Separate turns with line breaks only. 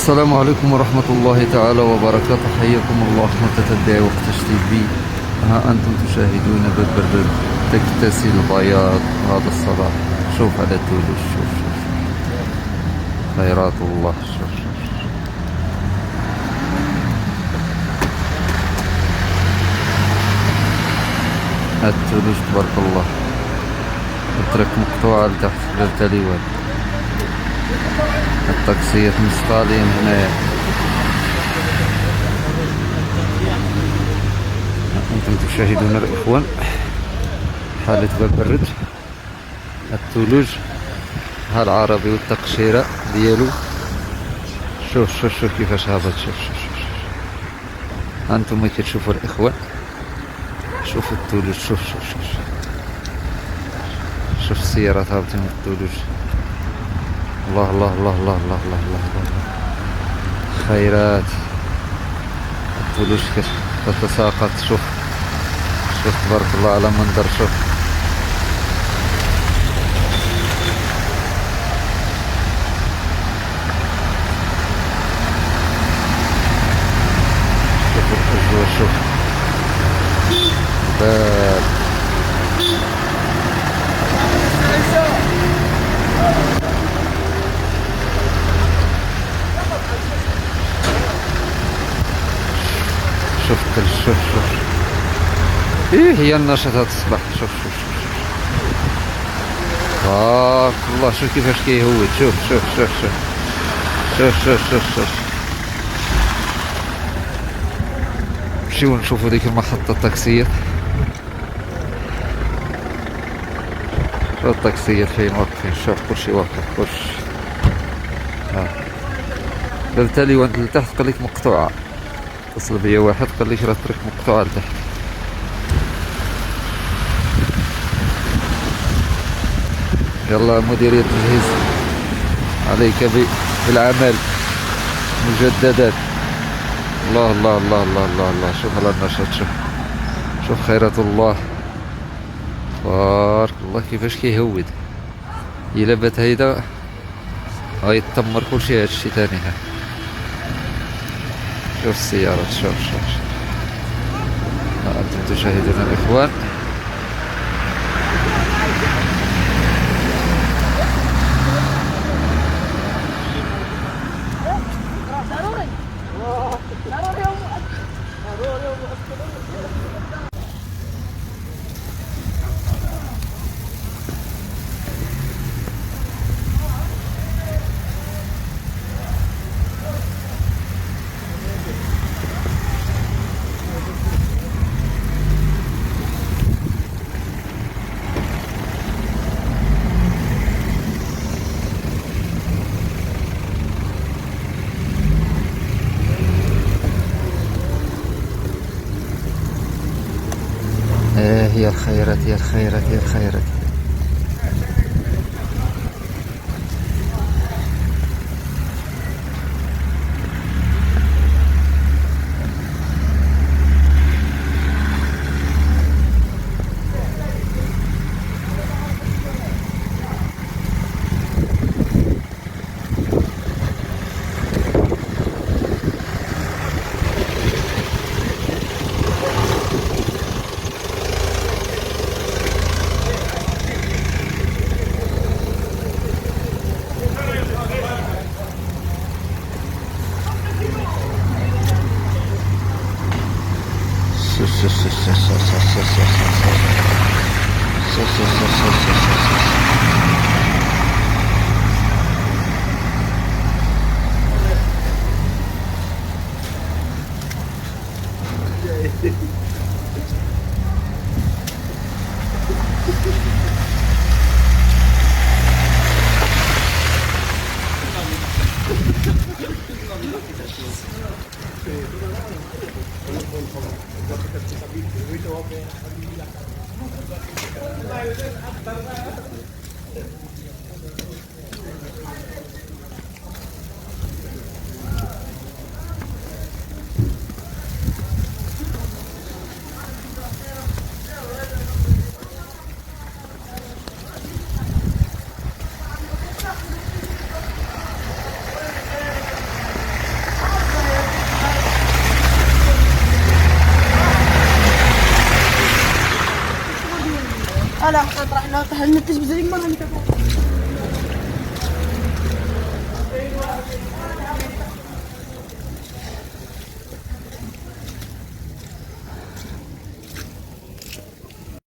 السلام عليكم ورحمة الله تعالى وبركاته. حياكم الله متتبعي وقت تي في. ها أنتم تشاهدون بالبرد تكتسي البياض هذا الصباح. شوف على الثلوج، شوف شوف خيرات الله. شوف شوف هاد الثلوج تبارك الله. الطريق مقطوعة لتحت لا تالي والو. الطاكسيات مستالين هنايا. أنتم تشاهدون الإخوان حالة باب الرد، الثلوج، ها العربي والتقشيرة ديالو. شوف شوف شوف كيفاش هابط. شوف شوف شوف هانتوما كتشوفوا الإخوان، شوفوا الثلوج. شوف شوف شوف شوف السيارات هابطين من الثلوج. الله الله الله الله الله الله الله الله خيرات. الثلوج تتساقط. شوف شوف تبارك الله على منظر. شوف شوف الأجواء. شوف باب شوف الثلج. شوف شوف هي النشاط هاد الصباح. شوف شوف شوف بارك الله. شوف كيفاش كيهود. شوف شوف شوف شوف شوف شوف شوف شوف نمشيو نشوفو ديك المحطة الطاكسيات. شوف الطاكسيات فين واقفين. شوف كلشي واقف كلشي. بالتالي وانت لتحت قال لك مقطوعة. اتصل بيا واحد قال لي راه الطريق مقطوعة لتحت. يلا مديرية التجهيز عليك بالعمل مجددا. الله الله الله الله الله الله. شوف على النشاط. شوف شوف خيرات الله بارك الله كيفاش كيهود. إلا بات هيدا غيتدمر كلشي. هادشي تاني. ها شوف السيارات. شوف شوف أنتم تشاهدون الإخوان. يا الخيرات يا الخيرات يا الخيرات.
ألا راح نتج بزي مرة